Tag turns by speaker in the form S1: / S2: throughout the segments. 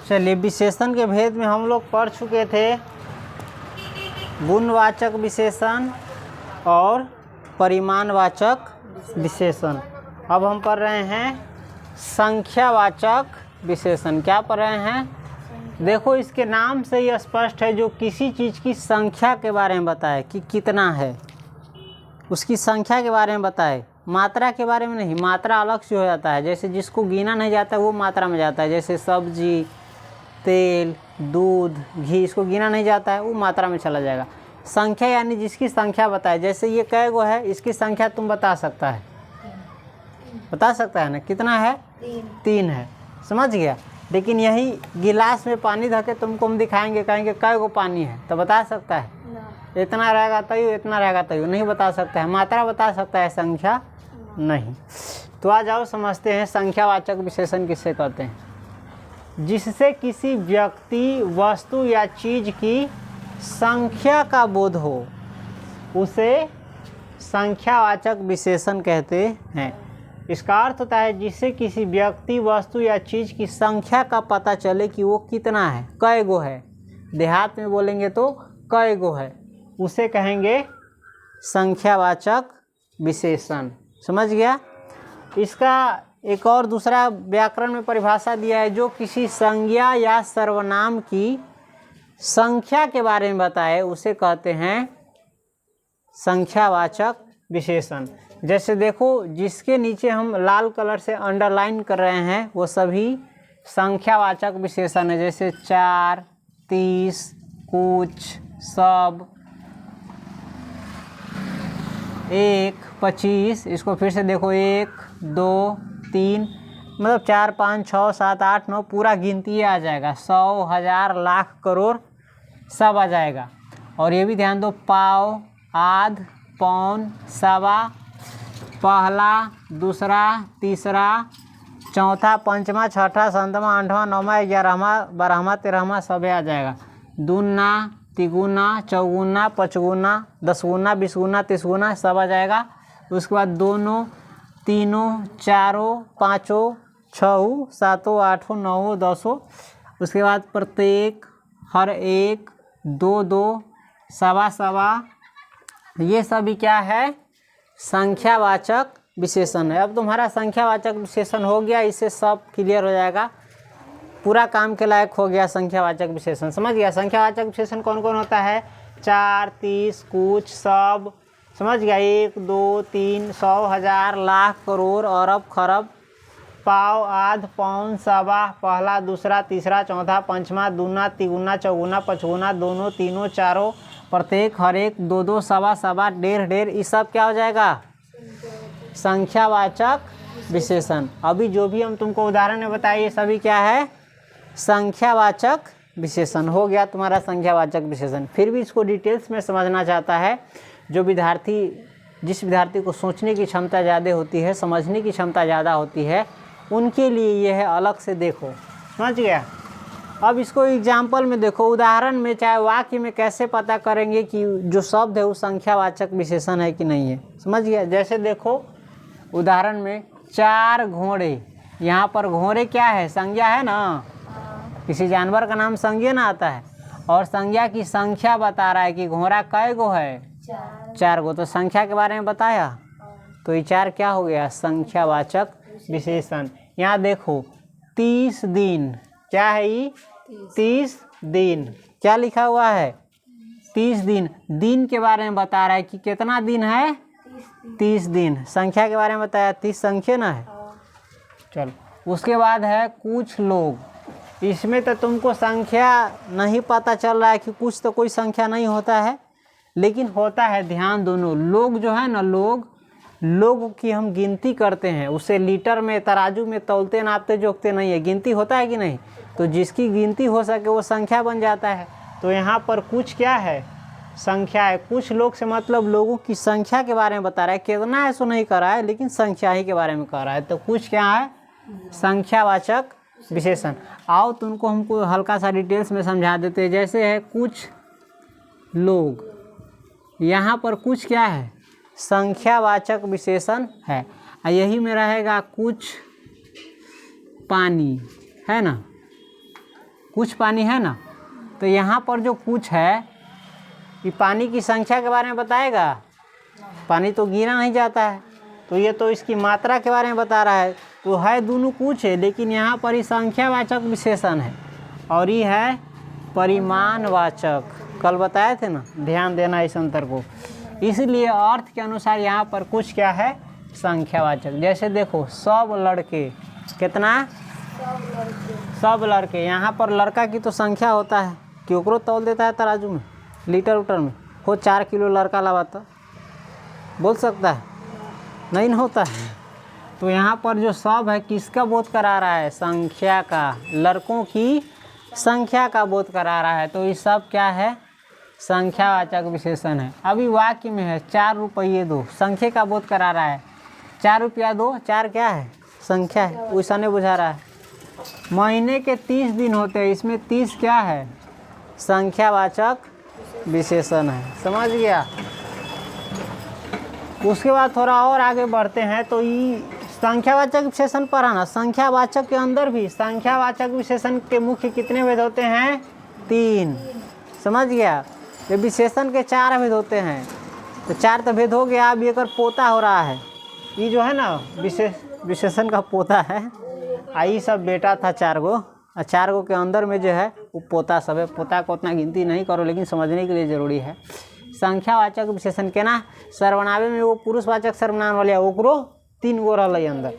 S1: चलिए, विशेषण के भेद में हम लोग पढ़ चुके थे गुणवाचक विशेषण और परिमाणवाचक विशेषण। अब हम पढ़ रहे हैं संख्यावाचक विशेषण। क्या पढ़ रहे हैं? देखो, इसके नाम से ही स्पष्ट है, जो किसी चीज़ की संख्या के बारे में बताए कि कितना है, उसकी संख्या के बारे में बताए, मात्रा के बारे में नहीं। मात्रा अलग से हो जाता है, जैसे जिसको गिना नहीं जाता वो मात्रा में जाता है। जैसे सब्जी, तेल, दूध, घी, इसको गिना नहीं जाता है, वो मात्रा में चला जाएगा। संख्या यानी जिसकी संख्या बताए, जैसे ये कै गो है, इसकी संख्या तुम बता सकता है, बता सकता है ना, कितना है? 3 है, समझ गया। लेकिन यही गिलास में पानी धके तुमको हम दिखाएंगे, कहेंगे कै गो पानी है, तो बता सकता है? इतना रहेगा तयो, इतना रहेगा तयो, नहीं बता सकता है। मात्रा बता सकता है, संख्या नहीं। तो आ जाओ समझते हैं संख्यावाचक विशेषण किससे कहते हैं। जिससे किसी व्यक्ति, वस्तु या चीज़ की संख्या का बोध हो, उसे संख्यावाचक विशेषण कहते हैं। इसका अर्थ होता है जिससे किसी व्यक्ति, वस्तु या चीज़ की संख्या का पता चले कि वो कितना है, कै गो है। देहात में बोलेंगे तो कै गो है, उसे कहेंगे संख्यावाचक विशेषण। समझ गया? इसका एक और दूसरा व्याकरण में परिभाषा दिया है, जो किसी संज्ञा या सर्वनाम की संख्या के बारे में बताए, उसे कहते हैं संख्यावाचक विशेषण। जैसे देखो, जिसके नीचे हम लाल कलर से अंडरलाइन कर रहे हैं वो सभी संख्यावाचक विशेषण है। जैसे 4, 30, कुछ, सब, 1, 25। इसको फिर से देखो, 1, 2, 3, मतलब 4, 5, 6, 7, 8, 9, पूरा गिनती आ जाएगा। 100, 1000, लाख, करोड़ सब आ जाएगा। और ये भी ध्यान दो, पाव, आध, पौन, सवा, पहला, दूसरा, तीसरा, चौथा, पंचमा, छठा, सातवां, आठवां, नौवां, 11वां, 12वां, 13वां सब आ जाएगा। दूना, तिगुना, चौगुना, पचगुना, 10 गुना, 20 गुना, 30 गुना सब आ जाएगा। उसके बाद दोनों, तीनों, चारों, पाँचों, छहों, सातों, आठों, नौों, 10। उसके बाद प्रत्येक, हर एक, 2, सवा सवा, ये सभी क्या है? संख्यावाचक विशेषण है। अब तुम्हारा संख्यावाचक विशेषण हो गया, इससे सब क्लियर हो जाएगा, पूरा काम के लायक हो गया संख्यावाचक विशेषण। समझ गया? संख्यावाचक विशेषण कौन कौन होता है? 4, 30, कुछ, सब, समझ गया? 1, 2, 3, 100, 1000, लाख, करोड़, अरब, खरब, पाव, आध, पौन, सवा, पहला, दूसरा, तीसरा, चौथा, पंचमा, दूना, तिगुना, चौगुना, पचगुना, दोनों, तीनों, चारों, प्रत्येक, हर एक, 2, सवा सवा, डेढ़, ये सब क्या हो जाएगा? संख्यावाचक विशेषण। अभी जो भी हम तुमको उदाहरण में बताए, ये सभी क्या है? संख्यावाचक विशेषण। हो गया तुम्हारा संख्यावाचक विशेषण। फिर भी इसको डिटेल्स में समझना चाहता है, जो विद्यार्थी, जिस विद्यार्थी को सोचने की क्षमता ज़्यादा होती है, समझने की क्षमता ज़्यादा होती है, उनके लिए ये है, अलग से देखो। समझ गया? अब इसको एग्जाम्पल में देखो, उदाहरण में, चाहे वाक्य में, कैसे पता करेंगे कि जो शब्द है वो संख्यावाचक विशेषण है कि नहीं है। समझ गया? जैसे देखो उदाहरण में, 4 घोड़े, यहाँ पर घोड़े क्या है? संज्ञा है ना, किसी जानवर का नाम संज्ञा ना आता है, और संज्ञा की संख्या बता रहा है कि घोड़ा कै गो है? 4 गो। तो संख्या के बारे में बताया, तो ये 4 क्या हो गया? संख्यावाचक विशेषण। यहाँ देखो 30 दिन, क्या है ये? 30 दिन। क्या लिखा हुआ है? 30 दिन। दिन के बारे में बता रहा है कि कितना दिन है? 30 दिन। संख्या के बारे में बताया, 30 संख्या ना है। चलो, उसके बाद है कुछ लोग। इसमें तो तुमको संख्या नहीं पता चल रहा है कि कुछ तो कोई संख्या नहीं होता है, लेकिन होता है। ध्यान दोनों, लोग जो है ना, लोग की हम गिनती करते हैं, उसे लीटर में, तराजू में तौलते, नापते, जोखते नहीं है। गिनती होता है कि नहीं? तो जिसकी गिनती हो सके वो संख्या बन जाता है। तो यहाँ पर कुछ क्या है? संख्या है। कुछ लोग से मतलब लोगों की संख्या के बारे में बता रहा है, कितना है सो नहीं कर रहा है, लेकिन संख्या ही के बारे में कह रहा है। तो कुछ क्या है? संख्यावाचक विशेषण। आओ तुमको हमको हल्का सा डिटेल्स में समझा देते हैं। जैसे है कुछ लोग, यहाँ पर कुछ क्या है? संख्यावाचक विशेषण है। यही में रहेगा कुछ पानी, है ना, कुछ पानी है ना, तो यहाँ पर जो कुछ है ये पानी की संख्या के बारे में बताएगा। पानी तो गिना नहीं जाता है, तो ये तो इसकी मात्रा के बारे में बता रहा है। तो है दोनों कुछ है, लेकिन यहाँ पर ये संख्यावाचक विशेषण है और ये है परिमाणवाचक। कल बताए थे ना, ध्यान देना इस अंतर को। इसलिए अर्थ के अनुसार यहाँ पर कुछ क्या है, संख्यावाचक। जैसे देखो सब लड़के, कितना, सब लड़के। यहाँ पर लड़का की तो संख्या होता है कि ओकरो तौल देता है तराजू में, लीटर उटर में। हो 4 किलो लड़का लावाता, बोल सकता है, नहीं न होता है। तो यहाँ पर जो सब है किसका बोध करा रहा है, संख्या का, लड़कों की संख्या का बोध करा रहा है। तो ये सब क्या है, संख्यावाचक विशेषण है। अभी वाक्य में है 4 रुपये दो, संख्या का बोध करा रहा है। 4 रुपया दो, 4 क्या है, संख्या है, वैसा नहीं बुझा रहा है। महीने के 30 दिन होते हैं, इसमें 30 क्या है, संख्यावाचक विशेषण है। समझ गया। उसके बाद थोड़ा और आगे बढ़ते हैं तो ये संख्यावाचक विशेषण पढ़ाना। संख्यावाचक के अंदर भी संख्यावाचक विशेषण के मुख्य कितने भेद होते हैं, 3। समझ गया। ये विशेषण के 4 भेद होते हैं, तो 4 तो भेद हो गया। अब ये पोता हो रहा है, ये जो है ना विशेषण का पोता है। आई सब बेटा था 4 गो, और 4 गो के अंदर में जो है वो पोता सब है। पोता को उतना गिनती नहीं करो, लेकिन समझने के लिए ज़रूरी है। संख्यावाचक विशेषण के ना सर्वनामे में वो पुरुषवाचक सर्वनाम वाले ओकरो 3 गो रहा अंदर।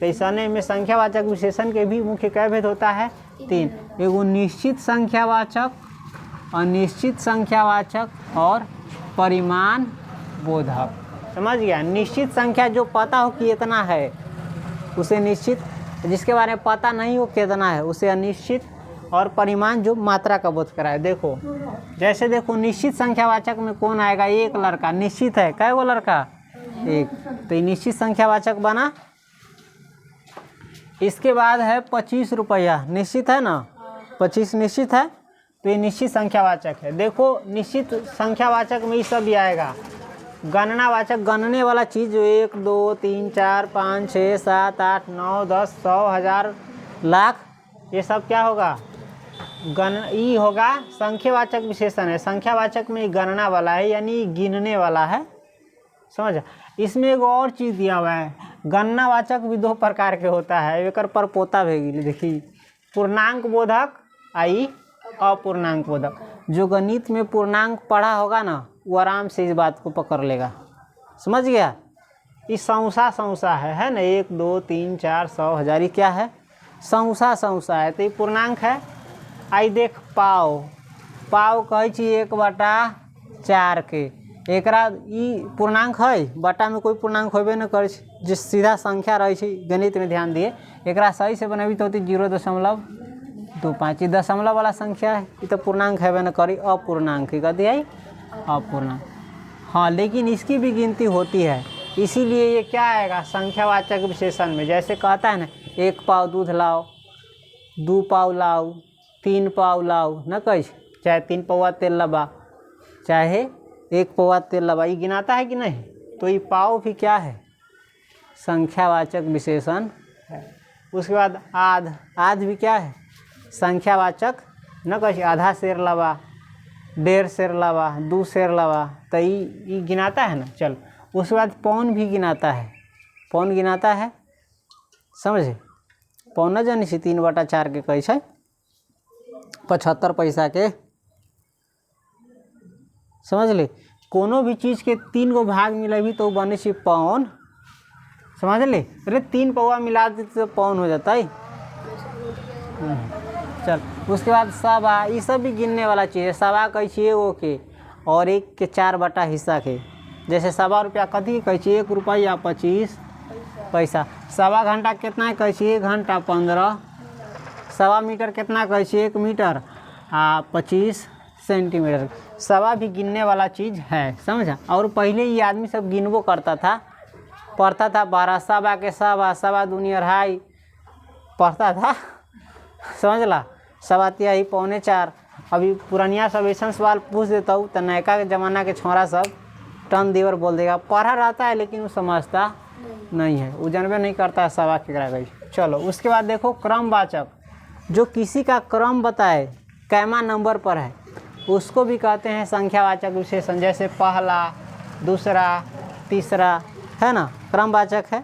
S1: तो ऐसने में संख्यावाचक विशेषण के भी मुख्य कै भेद होता है, 3। एगो निश्चित संख्यावाचक, अनिश्चित संख्यावाचक और परिमाण बोधक। समझ गया। निश्चित संख्या जो पता हो कि इतना है उसे निश्चित, जिसके बारे में पता नहीं हो कितना है उसे अनिश्चित, और परिमाण जो मात्रा का बोध कराए। देखो जैसे देखो निश्चित संख्यावाचक में कौन आएगा, एक लड़का निश्चित है। कै गो लड़का, एक। तो ये निश्चित संख्यावाचक बना। इसके बाद है 25 रुपया, निश्चित है ना, 25 निश्चित है, तो ये निश्चित संख्यावाचक है। देखो निश्चित संख्यावाचक में ये सब भी आएगा। गणनावाचक, गणने वाला चीज़ जो 1 2 3 4 5 6 7 8 9 10 100 1000 लाख, ये सब क्या होगा, ई होगा संख्यावाचक विशेषण है। संख्यावाचक में गणना वाला है, यानी गिनने वाला है। समझ। इसमें एक और चीज़ दिया हुआ है, गणनावाचक भी 2 प्रकार के होता है। एक पर पोता भेगी, देखिए पूर्णांक बोधक, आई अपूर्णांक बोधक। जो गणित में पूर्णांक पढ़ा होगा ना, वो आराम से इस बात को पकड़ लेगा। समझ गया। ये सौसा है ना, 1 2 3 4 100 1000, ये क्या है, सौसा है। तो ये पूर्णांक है। आई देख पाव कहे 1/4 के, एकरा ई पूर्णांक है। बटा में कोई पूर्णांक होबे न करे, जिस सीधा संख्या रहे गणित में ध्यान दिए। एकरा सही से बनाबी तो होती 0.25। दशमलव वाला संख्या है, ये तो पूर्णांक है न करी, अपूर्णांक ही कहती है, अपूर्णांक। हाँ, लेकिन इसकी भी गिनती होती है, इसीलिए ये क्या आएगा संख्यावाचक विशेषण में। जैसे कहता है ना, 1 पाव दूध लाओ, 2 पाव लाओ, 3 पाव लाओ, न कही, चाहे 3 पौवा तेल लबा, चाहे 1 पौवा तेल लबा, ये गिनाता है कि नहीं। तो ये पाव भी क्या है, संख्यावाचक विशेषण है। उसके बाद आध भी क्या है, संख्यावाचक, न कही, आधा शेर लबा, 1.5 शेर लबा, 2 शेर लबा, तो ये गिनाता है ना। चल, उसके बाद पौन भी गिनाता है, पौन गिनाता है। समझे, पौन न जानी 3/4 के कैसे 75 पैसा के। समझ ले, कोनो भी चीज़ के 3 गो भाग मिलेगी तो बने से पौन। समझ ले, अरे 3 पौवा मिला देते तो पौन हो जाता है। चल, उसके बाद सवा, ये सब भी गिनने वाला चीज़ है। सवा कैसे 1 के, और 1 के 4 बटा हिस्सा के। जैसे 1.25 रुपया कथी कैसे 1 रुपया 25 पैसा। सवा घंटा कितना कैसे 1 घंटा 15। सवा मीटर कितना कैसे 1 मीटर 25 सेंटीमीटर। सवा भी गिनने वाला चीज़ है, समझा। और पहले ये आदमी सब गिनबो करता था, पढ़ता था 12 सवा के सवा दूनी 2.5 पढ़ता था। समझ ला, 7 पौने 4। अभी पुरानिया सब ऐसा सवाल पूछ देता हूँ तो नयका के ज़माना के छोरा सब टन देवर बोल देगा। पढ़ा रहता है लेकिन वो समझता नहीं है, वो जानबे नहीं करता है सवा के करा गई। चलो, उसके बाद देखो क्रमवाचक। जो किसी का क्रम बताए कैमा नंबर पर है उसको भी कहते हैं संख्यावाचक विशेषण। जैसे पहला, दूसरा, तीसरा, है ना, क्रमवाचक है।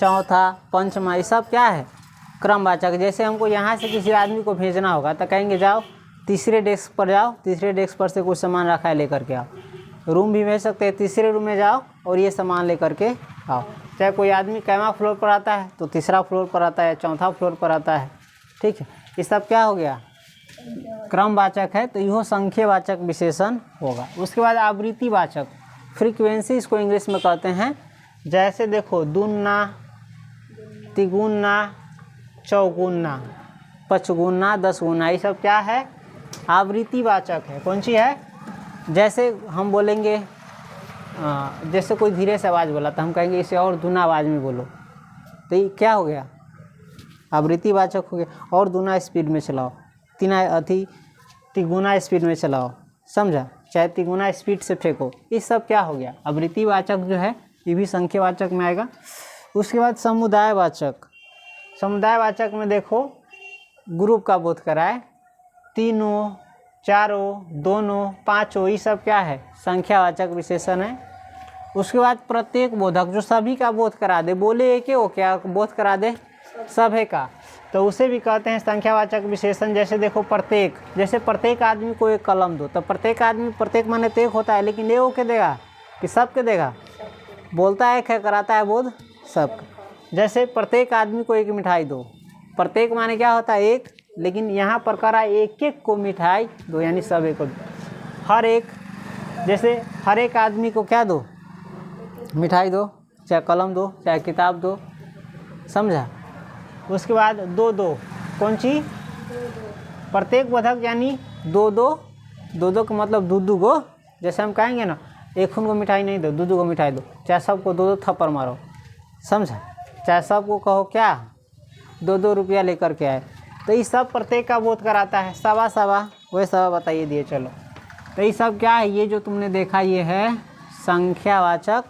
S1: चौथा, पंचमा, ये सब क्या है, क्रमवाचक। जैसे हमको यहाँ से किसी आदमी को भेजना होगा तो कहेंगे जाओ तीसरे डेस्क पर जाओ, तीसरे डेस्क पर से कुछ सामान रखा है लेकर के आओ। रूम भी भेज सकते हैं, तीसरे रूम में जाओ और ये सामान लेकर के आओ। चाहे कोई आदमी कैमा फ्लोर पर आता है तो तीसरा फ्लोर पर आता है, चौथा फ्लोर पर आता है, ठीक है। ये सब क्या हो गया, क्रमवाचक है, तो यह संख्यावाचक विशेषण होगा। उसके बाद आवृत्तिवाचक, फ्रीक्वेंसी इसको इंग्लिश में कहते हैं। जैसे देखो दुगुना, तिगुना, चौगुना, पचगुना, दसगुना, ये सब क्या है, आवृत्तिवाचक है। कौन सी है, जैसे हम बोलेंगे जैसे कोई धीरे से आवाज़ बोला तो हम कहेंगे इसे और दूना आवाज़ में बोलो, तो ये क्या हो गया, आवृत्तिवाचक हो गया। और दूना स्पीड में चलाओ, तिगुना स्पीड में चलाओ, समझा, चाहे तिगुना स्पीड से फेंको, ये सब क्या हो गया, आवृत्तिवाचक जो है ये भी संख्यावाचक में आएगा। उसके बाद समुदायवाचक, समुदायवाचक में देखो ग्रुप का बोध कराए, तीनों, चारों, दोनों, पांचों, ये सब क्या है, संख्यावाचक विशेषण है। उसके बाद प्रत्येक बोधक, जो सभी का बोध करा दे, बोले एक हो क्या बोध करा दे, सभी का, तो उसे भी कहते हैं संख्यावाचक विशेषण। जैसे देखो प्रत्येक, जैसे प्रत्येक आदमी को एक कलम दो, तो प्रत्येक आदमी, प्रत्येक माने तो एक होता है, लेकिन ये के देगा कि सब के देगा, बोलता है एक है, कराता है बोध सब। जैसे प्रत्येक आदमी को एक मिठाई दो, प्रत्येक माने क्या होता है, एक, लेकिन यहाँ पर करा एक एक को मिठाई दो, यानी सब एक को। हर एक, जैसे हर एक आदमी को क्या दो, मिठाई दो, चाहे कलम दो, चाहे किताब दो, समझा। उसके बाद दो दो, कौन सी, प्रत्येक बोधक यानी दो दो, दो दो का मतलब दो दो गो। जैसे हम कहेंगे ना एक उनको मिठाई नहीं दो, दो दो को मिठाई दो, चाहे सबको दो दो थप्पड़ मारो, समझा, चाहे सबको कहो क्या, दो दो रुपया लेकर के आए, तो ये सब प्रत्येक का बोध कराता है। सवा सवा, वही सवा बताइए दिए, चलो, तो ये सब क्या है, ये जो तुमने देखा ये है संख्यावाचक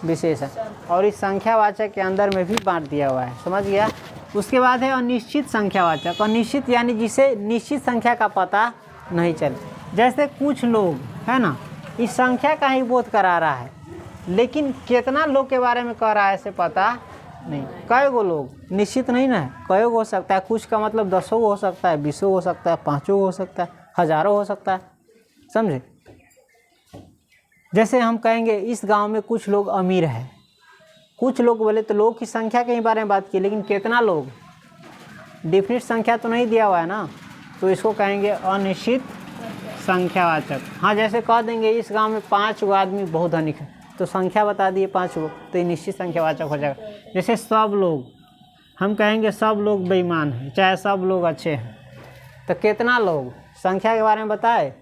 S1: विशेषण, और इस संख्यावाचक के अंदर में भी बांट दिया हुआ है, समझ गया। उसके बाद है अनिश्चित संख्यावाचक। अनिश्चित यानी जिसे निश्चित संख्या का पता नहीं चले। जैसे कुछ लोग है ना, इस संख्या का ही बोध करा रहा है, लेकिन कितना लोग के बारे में कह रहा है इसे पता नहीं। कई गो लोग, निश्चित नहीं ना है, कई गो हो सकता है, कुछ का मतलब 10 गो हो सकता है, 20 हो सकता है, 5 हो सकता है, हज़ारों हो सकता है, समझे। जैसे हम कहेंगे इस गांव में कुछ लोग अमीर हैं, कुछ लोग बोले तो लोग की संख्या के बारे में बात की, लेकिन कितना लोग, डिफिनिट संख्या तो नहीं दिया हुआ है ना, तो इसको कहेंगे अनिश्चित संख्यावाचक। हाँ, जैसे कह देंगे इस गांव में 5 गो आदमी बहुत धनिक है, तो संख्या बता दिए 5 गो, तो ये निश्चित संख्यावाचक हो जाएगा। जैसे सब लोग, हम कहेंगे सब लोग बेईमान हैं, चाहे सब लोग अच्छे हैं, तो कितना लोग, संख्या के बारे में बताए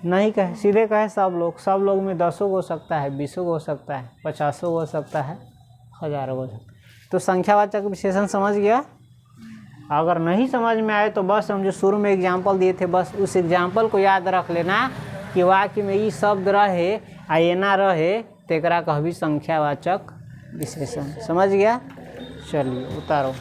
S1: नहीं, कहे सीधे कहे सब लोग। सब लोग में 10 हो सकता है, 20 हो सकता है, 50 हो सकता है, हज़ारों हो सकता है। तो संख्यावाचक विशेषण समझ गया। अगर नहीं समझ में आए तो बस हम जो शुरू में एग्जाम्पल दिए थे, बस उस एग्जाम्पल को याद रख लेना कि वाक्य में ई शब्द रहे आ ये ना रहे, तेकरा कहबी संख्यावाचक विशेषण। समझ गया, चलिए उतारो।